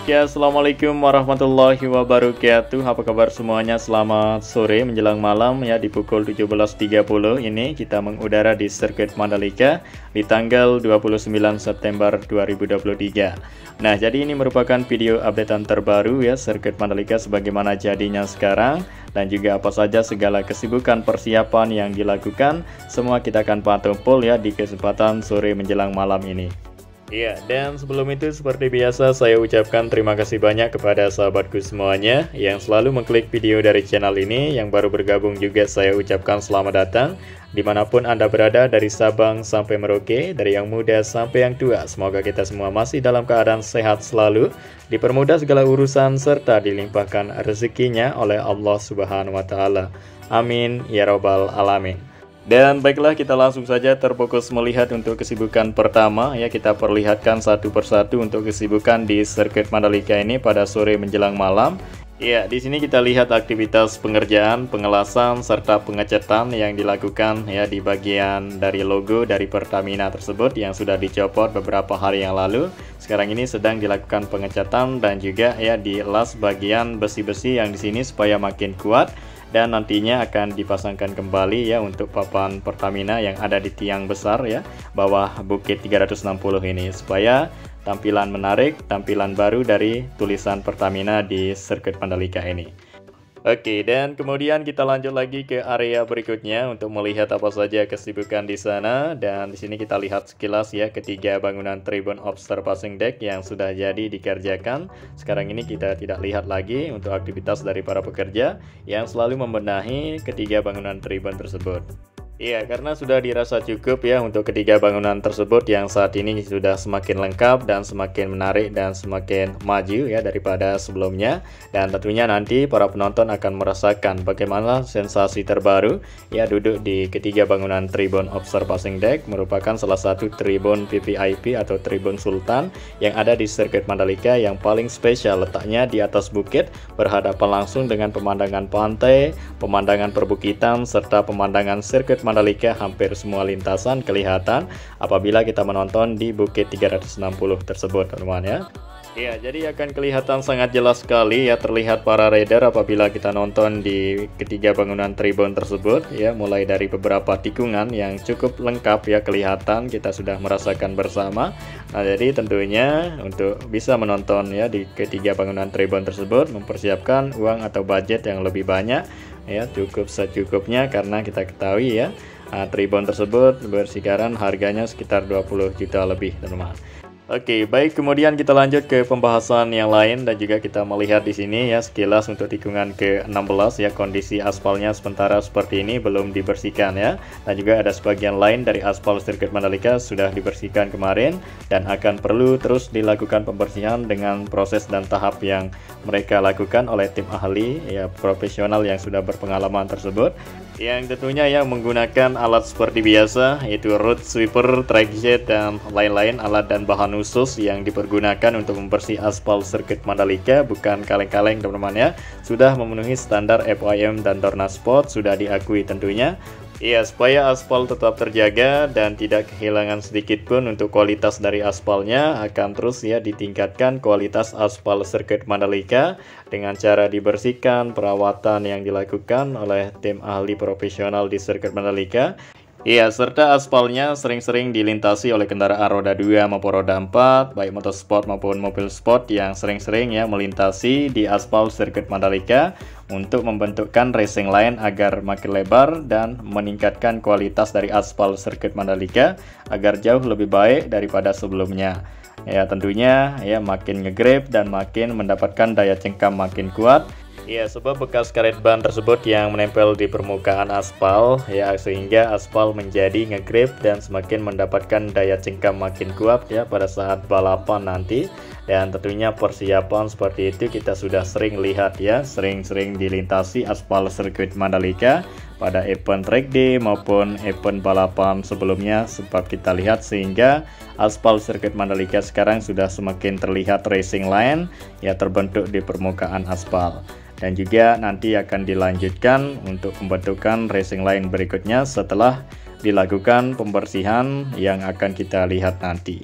Baik ya, Assalamualaikum warahmatullahi wabarakatuh. Apa kabar semuanya? Selamat sore menjelang malam ya, di pukul 17.30 ini kita mengudara di sirkuit Mandalika di tanggal 29 September 2023. Nah, jadi ini merupakan video updatean terbaru ya sirkuit Mandalika sebagaimana jadinya sekarang, dan juga apa saja segala kesibukan persiapan yang dilakukan, semua kita akan pantau full ya di kesempatan sore menjelang malam ini. Iya, dan sebelum itu seperti biasa saya ucapkan terima kasih banyak kepada sahabatku semuanya yang selalu mengklik video dari channel ini. Yang baru bergabung juga saya ucapkan selamat datang dimanapun Anda berada, dari Sabang sampai Merauke, dari yang muda sampai yang tua. Semoga kita semua masih dalam keadaan sehat selalu, dipermudah segala urusan, serta dilimpahkan rezekinya oleh Allah Subhanahu wa Ta'ala. Amin ya Rabbal Alamin. Dan baiklah, kita langsung saja terfokus melihat untuk kesibukan pertama ya. Kita perlihatkan satu persatu untuk kesibukan di sirkuit Mandalika ini pada sore menjelang malam. Ya, di sini kita lihat aktivitas pengerjaan, pengelasan serta pengecatan yang dilakukan ya di bagian dari logo dari Pertamina tersebut yang sudah dicopot beberapa hari yang lalu. Sekarang ini sedang dilakukan pengecatan dan juga ya dielas bagian besi-besi yang di sini supaya makin kuat. Dan nantinya akan dipasangkan kembali ya untuk papan Pertamina yang ada di tiang besar ya bawah Bukit 360 ini, supaya tampilan menarik, tampilan baru dari tulisan Pertamina di sirkuit Mandalika ini. Oke, dan kemudian kita lanjut lagi ke area berikutnya untuk melihat apa saja kesibukan di sana. Dan di sini kita lihat sekilas ya ketiga bangunan tribun observation deck yang sudah jadi dikerjakan. Sekarang ini kita tidak lihat lagi untuk aktivitas dari para pekerja yang selalu membenahi ketiga bangunan tribun tersebut. Iya, karena sudah dirasa cukup ya untuk ketiga bangunan tersebut yang saat ini sudah semakin lengkap dan semakin menarik dan semakin maju ya daripada sebelumnya. Dan tentunya nanti para penonton akan merasakan bagaimana sensasi terbaru ya duduk di ketiga bangunan tribun observation deck, merupakan salah satu tribun VVIP atau tribun Sultan yang ada di sirkuit Mandalika yang paling spesial, letaknya di atas bukit berhadapan langsung dengan pemandangan pantai, pemandangan perbukitan serta pemandangan sirkuit Mandalika. Hampir semua lintasan kelihatan apabila kita menonton di Bukit 360 tersebut, teman-teman ya. Ya, jadi akan kelihatan sangat jelas sekali ya, terlihat para rider apabila kita nonton di ketiga bangunan tribun tersebut ya, mulai dari beberapa tikungan yang cukup lengkap ya kelihatan, kita sudah merasakan bersama. Nah, jadi tentunya untuk bisa menonton ya di ketiga bangunan tribun tersebut mempersiapkan uang atau budget yang lebih banyak ya, cukup secukupnya, karena kita ketahui ya tribun tersebut bersikaran harganya sekitar 20 juta lebih, teman-teman. Oke, baik, kemudian kita lanjut ke pembahasan yang lain dan juga kita melihat di sini ya sekilas untuk tikungan ke-16 ya, kondisi aspalnya sementara seperti ini, belum dibersihkan ya. Dan juga ada sebagian lain dari aspal sirkuit Mandalika sudah dibersihkan kemarin dan akan perlu terus dilakukan pembersihan dengan proses dan tahap yang mereka lakukan oleh tim ahli ya profesional yang sudah berpengalaman tersebut, yang tentunya ya menggunakan alat seperti biasa, yaitu road sweeper, track jet, dan lain-lain alat dan bahan khusus yang dipergunakan untuk membersih aspal sirkuit Mandalika. Bukan kaleng-kaleng, teman-teman ya, sudah memenuhi standar FIM dan Dorna Sport, sudah diakui tentunya. Iya, supaya aspal tetap terjaga dan tidak kehilangan sedikit pun untuk kualitas dari aspalnya, akan terus ya ditingkatkan kualitas aspal sirkuit Mandalika dengan cara dibersihkan, perawatan yang dilakukan oleh tim ahli profesional di sirkuit Mandalika. Iya, serta aspalnya sering-sering dilintasi oleh kendaraan roda 2 maupun roda 4, baik motorsport maupun mobil sport yang sering-sering ya melintasi di aspal sirkuit Mandalika untuk membentukkan racing line agar makin lebar dan meningkatkan kualitas dari aspal sirkuit Mandalika agar jauh lebih baik daripada sebelumnya. Ya, tentunya ya makin nge-grip dan makin mendapatkan daya cengkam makin kuat. Ya, sebab bekas karet ban tersebut yang menempel di permukaan aspal ya, sehingga aspal menjadi nge-grip dan semakin mendapatkan daya cengkam makin kuat ya pada saat balapan nanti. Dan tentunya persiapan seperti itu kita sudah sering lihat ya, sering-sering dilintasi aspal sirkuit Mandalika pada event track day maupun event balapan sebelumnya sempat kita lihat, sehingga aspal sirkuit Mandalika sekarang sudah semakin terlihat racing line ya terbentuk di permukaan aspal. Dan juga nanti akan dilanjutkan untuk pembentukan racing line berikutnya setelah dilakukan pembersihan yang akan kita lihat nanti.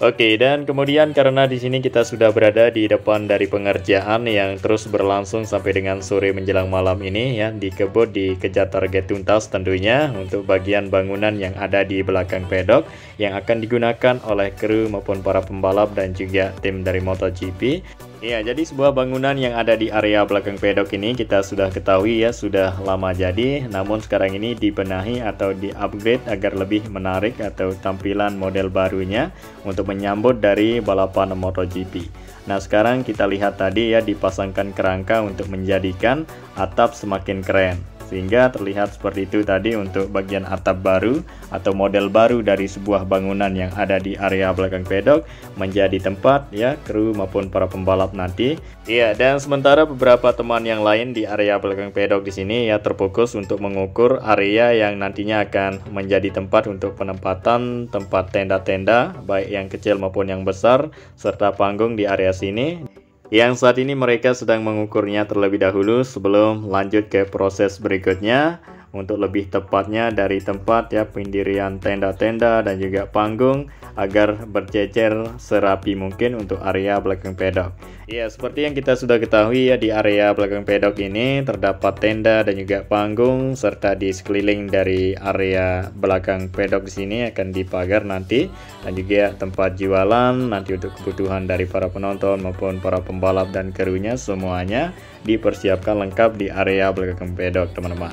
Oke, dan kemudian karena di sini kita sudah berada di depan dari pengerjaan yang terus berlangsung sampai dengan sore menjelang malam ini ya, dikebut dikejar target tuntas tentunya untuk bagian bangunan yang ada di belakang pedok yang akan digunakan oleh kru maupun para pembalap dan juga tim dari MotoGP. Ya, jadi sebuah bangunan yang ada di area belakang pedok ini kita sudah ketahui ya sudah lama jadi, namun sekarang ini dibenahi atau di-upgrade agar lebih menarik atau tampilan model barunya untuk menyambut dari balapan MotoGP. Nah, sekarang kita lihat tadi ya dipasangkan kerangka untuk menjadikan atap semakin keren. Sehingga terlihat seperti itu tadi untuk bagian atap baru atau model baru dari sebuah bangunan yang ada di area belakang pedok menjadi tempat ya kru maupun para pembalap nanti. Iya, dan sementara beberapa teman yang lain di area belakang pedok di sini ya terfokus untuk mengukur area yang nantinya akan menjadi tempat untuk penempatan tempat tenda-tenda baik yang kecil maupun yang besar serta panggung di area sini. Yang saat ini mereka sedang mengukurnya terlebih dahulu sebelum lanjut ke proses berikutnya untuk lebih tepatnya dari tempat ya pendirian tenda-tenda dan juga panggung agar bercecer serapi mungkin untuk area belakang pedok. Ya, seperti yang kita sudah ketahui ya di area belakang pedok ini terdapat tenda dan juga panggung serta di sekeliling dari area belakang pedok di sini akan dipagar nanti dan juga tempat jualan nanti untuk kebutuhan dari para penonton maupun para pembalap dan krunya semuanya dipersiapkan lengkap di area belakang pedok teman-teman.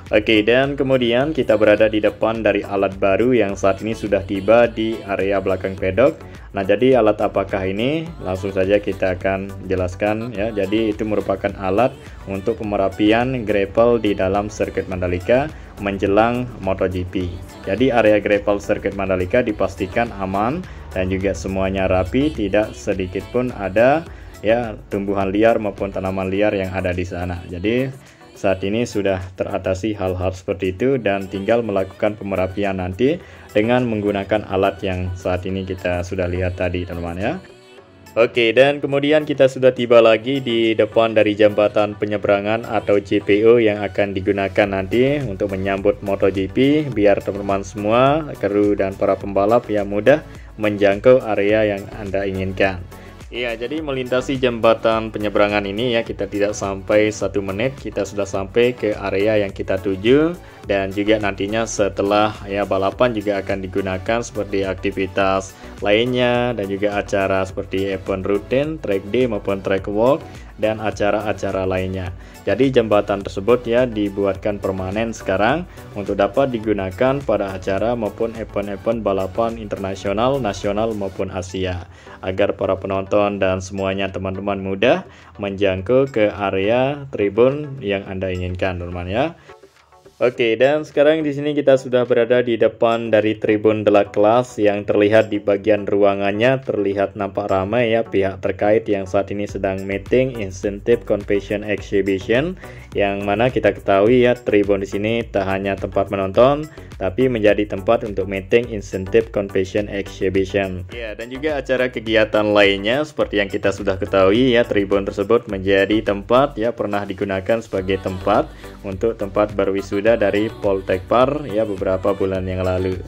Oke, dan kemudian kita berada di depan dari alat baru yang saat ini sudah tiba di area belakang pedok. Nah, jadi alat apakah ini? Langsung saja kita akan jelaskan ya. Jadi itu merupakan alat untuk pemerapian gravel di dalam sirkuit Mandalika menjelang MotoGP. Jadi area gravel sirkuit Mandalika dipastikan aman dan juga semuanya rapi, tidak sedikit pun ada ya tumbuhan liar maupun tanaman liar yang ada di sana. Jadi saat ini sudah teratasi hal-hal seperti itu dan tinggal melakukan pemerapian nanti dengan menggunakan alat yang saat ini kita sudah lihat tadi teman-teman ya. Oke, dan kemudian kita sudah tiba lagi di depan dari jembatan penyeberangan atau JPO yang akan digunakan nanti untuk menyambut MotoGP biar teman-teman semua kru dan para pembalap yang mudah menjangkau area yang Anda inginkan. Iya, jadi melintasi jembatan penyeberangan ini ya kita tidak sampai 1 menit kita sudah sampai ke area yang kita tuju dan juga nantinya setelah ya balapan juga akan digunakan seperti aktivitas lainnya dan juga acara seperti event rutin, track day maupun track walk dan acara-acara lainnya. Jadi jembatan tersebut ya dibuatkan permanen sekarang untuk dapat digunakan pada acara maupun event-event balapan internasional, nasional maupun Asia agar para penonton dan semuanya teman-teman mudah menjangkau ke area tribun yang Anda inginkan teman-teman ya. Oke, dan sekarang di sini kita sudah berada di depan dari tribun de la classe yang terlihat di bagian ruangannya terlihat nampak ramai ya pihak terkait yang saat ini sedang meeting incentive convention exhibition yang mana kita ketahui ya tribun di sini tak hanya tempat menonton tapi menjadi tempat untuk meeting incentive convention exhibition. Ya, dan juga acara kegiatan lainnya seperti yang kita sudah ketahui ya tribun tersebut menjadi tempat ya pernah digunakan sebagai tempat untuk tempat berwisuda dari Poltekpar ya beberapa bulan yang lalu.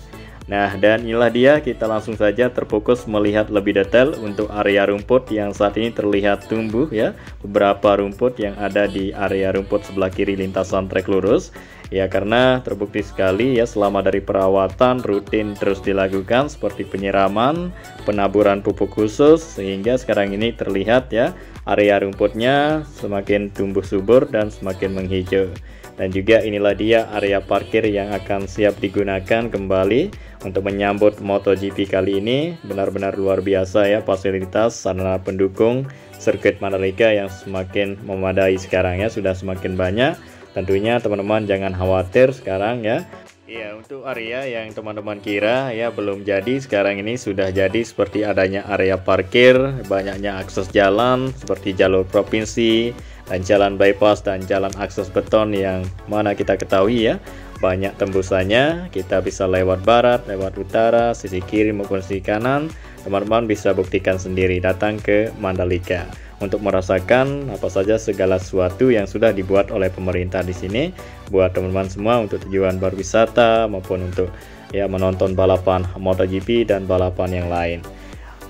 Nah, dan inilah dia kita langsung saja terfokus melihat lebih detail untuk area rumput yang saat ini terlihat tumbuh ya. Beberapa rumput yang ada di area rumput sebelah kiri lintasan trek lurus. Ya, karena terbukti sekali ya selama dari perawatan rutin terus dilakukan seperti penyiraman, penaburan pupuk khusus sehingga sekarang ini terlihat ya area rumputnya semakin tumbuh subur dan semakin menghijau. Dan juga inilah dia area parkir yang akan siap digunakan kembali untuk menyambut MotoGP kali ini. Benar-benar luar biasa ya fasilitas sarana pendukung sirkuit Mandalika yang semakin memadai sekarang ya, sudah semakin banyak. Tentunya teman-teman jangan khawatir sekarang ya. Ya, untuk area yang teman-teman kira ya belum jadi, sekarang ini sudah jadi seperti adanya area parkir, banyaknya akses jalan seperti jalur provinsi dan jalan bypass dan jalan akses beton yang mana kita ketahui ya banyak tembusannya. Kita bisa lewat barat, lewat utara, sisi kiri maupun sisi kanan. Teman-teman bisa buktikan sendiri datang ke Mandalika untuk merasakan apa saja segala sesuatu yang sudah dibuat oleh pemerintah di sini buat teman-teman semua untuk tujuan berwisata maupun untuk ya menonton balapan MotoGP dan balapan yang lain.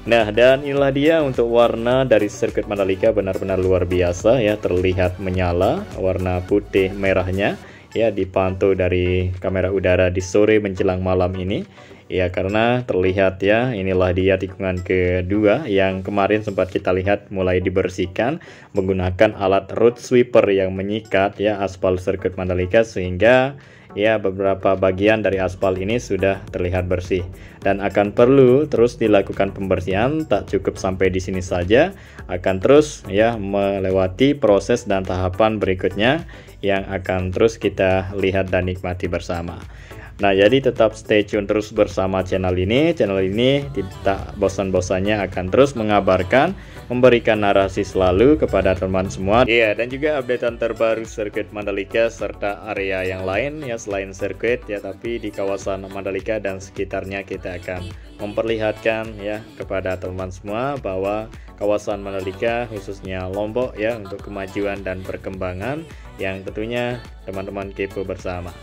Nah, dan inilah dia untuk warna dari sirkuit Mandalika, benar-benar luar biasa ya, terlihat menyala warna putih merahnya ya, dipantau dari kamera udara di sore menjelang malam ini ya, karena terlihat ya, inilah dia tikungan kedua yang kemarin sempat kita lihat mulai dibersihkan menggunakan alat road sweeper yang menyikat ya aspal sirkuit Mandalika, sehingga ya beberapa bagian dari aspal ini sudah terlihat bersih dan akan perlu terus dilakukan pembersihan. Tak cukup sampai di sini saja, akan terus ya melewati proses dan tahapan berikutnya yang akan terus kita lihat dan nikmati bersama. Nah, jadi tetap stay tune terus bersama channel ini. Channel ini tidak bosan-bosannya akan terus mengabarkan, memberikan narasi selalu kepada teman semua. Iya, dan juga updatean terbaru sirkuit Mandalika serta area yang lain ya selain sirkuit ya, tapi di kawasan Mandalika dan sekitarnya kita akan memperlihatkan ya kepada teman semua bahwa kawasan Mandalika khususnya Lombok ya untuk kemajuan dan perkembangan yang tentunya teman-teman kepo bersama.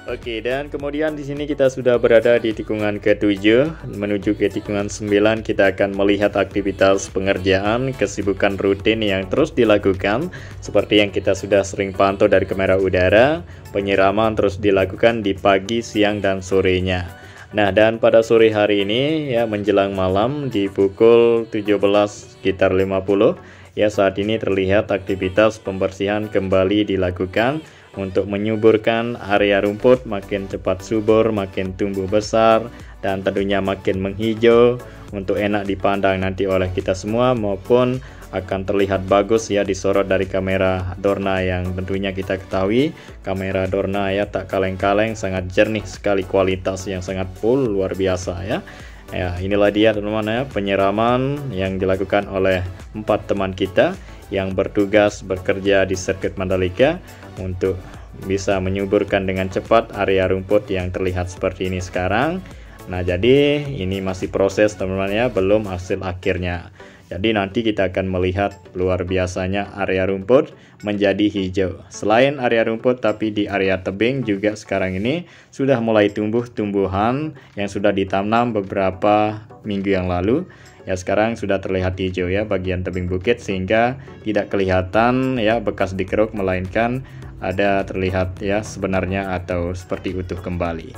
Oke, dan kemudian di sini kita sudah berada di tikungan ke-7 menuju ke tikungan 9. Kita akan melihat aktivitas pengerjaan, kesibukan rutin yang terus dilakukan seperti yang kita sudah sering pantau dari kamera udara. Penyiraman terus dilakukan di pagi, siang, dan sorenya. Nah, dan pada sore hari ini ya menjelang malam di pukul 17 sekitar 50 ya, saat ini terlihat aktivitas pembersihan kembali dilakukan untuk menyuburkan area rumput makin cepat subur, makin tumbuh besar, dan tentunya makin menghijau untuk enak dipandang nanti oleh kita semua, maupun akan terlihat bagus ya disorot dari kamera Dorna yang tentunya kita ketahui kamera Dorna ya tak kaleng-kaleng, sangat jernih sekali, kualitas yang sangat full, luar biasa ya. Ya, inilah dia teman-teman ya penyiraman yang dilakukan oleh 4 teman kita yang bertugas bekerja di sirkuit Mandalika untuk bisa menyuburkan dengan cepat area rumput yang terlihat seperti ini sekarang. Nah, jadi ini masih proses teman-teman ya, belum hasil akhirnya. Jadi nanti kita akan melihat luar biasanya area rumput menjadi hijau. Selain area rumput, tapi di area tebing juga sekarang ini sudah mulai tumbuh tumbuhan yang sudah ditanam beberapa minggu yang lalu. Ya, sekarang sudah terlihat hijau ya bagian tebing bukit, sehingga tidak kelihatan ya bekas dikeruk, melainkan ada terlihat ya sebenarnya atau seperti utuh kembali.